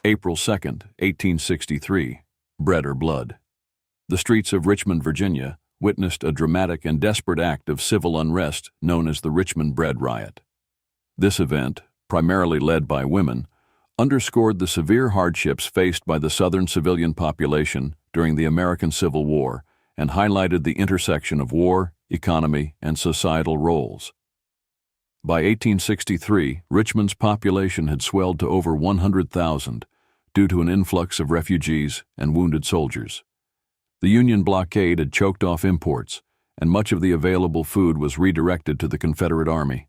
April 2, 1863, Bread or Blood. The streets of Richmond, Virginia, witnessed a dramatic and desperate act of civil unrest known as the Richmond Bread Riot. This event, primarily led by women, underscored the severe hardships faced by the Southern civilian population during the American Civil War and highlighted the intersection of war, economy, and societal roles. By 1863, Richmond's population had swelled to over 100,000 due to an influx of refugees and wounded soldiers. The Union blockade had choked off imports, and much of the available food was redirected to the Confederate Army.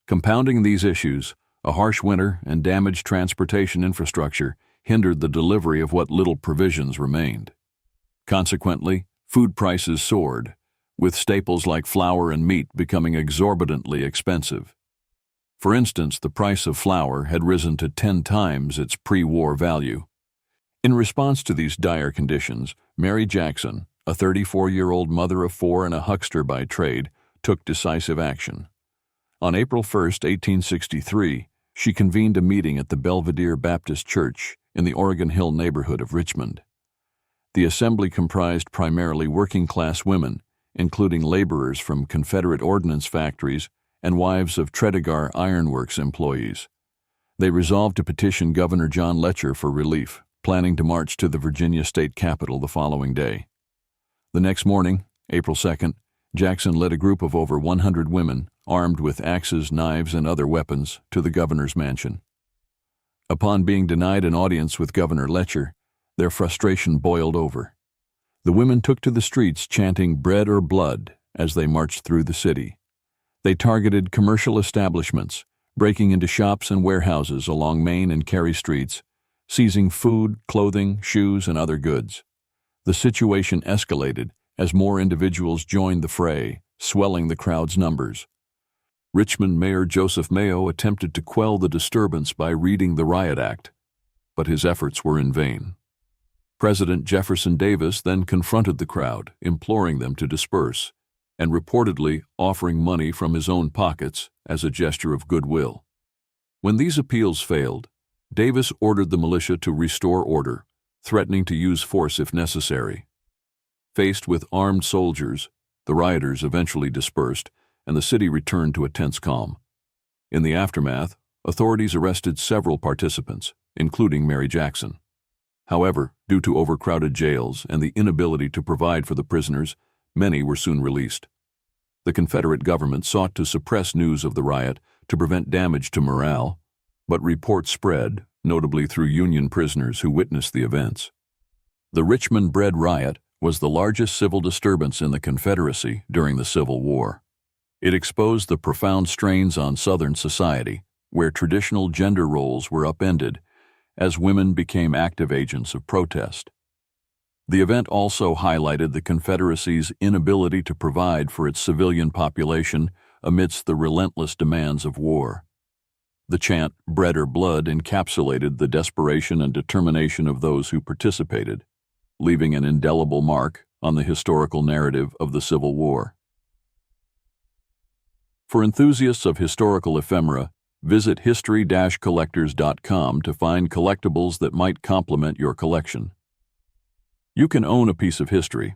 Compounding these issues, a harsh winter and damaged transportation infrastructure hindered the delivery of what little provisions remained. Consequently, food prices soared, with staples like flour and meat becoming exorbitantly expensive. For instance, the price of flour had risen to 10 times its pre-war value. In response to these dire conditions, Mary Jackson, a 34-year-old mother of 4 and a huckster by trade, took decisive action. On April 1, 1863, she convened a meeting at the Belvedere Baptist Church in the Oregon Hill neighborhood of Richmond. The assembly comprised primarily working-class women, including laborers from Confederate ordnance factories and wives of Tredegar Iron Works employees. They resolved to petition Governor John Letcher for relief, planning to march to the Virginia state capitol the following day. The next morning, April 2nd, Jackson led a group of over 100 women, armed with axes, knives, and other weapons, to the governor's mansion. Upon being denied an audience with Governor Letcher, their frustration boiled over. The women took to the streets chanting "Bread or Blood" as they marched through the city. They targeted commercial establishments, breaking into shops and warehouses along Main and Carey streets, seizing food, clothing, shoes, and other goods. The situation escalated as more individuals joined the fray, swelling the crowd's numbers. Richmond Mayor Joseph Mayo attempted to quell the disturbance by reading the Riot Act, but his efforts were in vain. President Jefferson Davis then confronted the crowd, imploring them to disperse, and reportedly offering money from his own pockets as a gesture of goodwill. When these appeals failed, Davis ordered the militia to restore order, threatening to use force if necessary. Faced with armed soldiers, the rioters eventually dispersed, and the city returned to a tense calm. In the aftermath, authorities arrested several participants, including Mary Jackson. However, due to overcrowded jails and the inability to provide for the prisoners, many were soon released. The Confederate government sought to suppress news of the riot to prevent damage to morale, but reports spread, notably through Union prisoners who witnessed the events. The Richmond Bread Riot was the largest civil disturbance in the Confederacy during the Civil War. It exposed the profound strains on Southern society, where traditional gender roles were upended, as women became active agents of protest. The event also highlighted the Confederacy's inability to provide for its civilian population amidst the relentless demands of war. The chant, "Bread or Blood," encapsulated the desperation and determination of those who participated, leaving an indelible mark on the historical narrative of the Civil War. For enthusiasts of historical ephemera, visit history-collectors.com to find collectibles that might complement your collection. You can own a piece of history,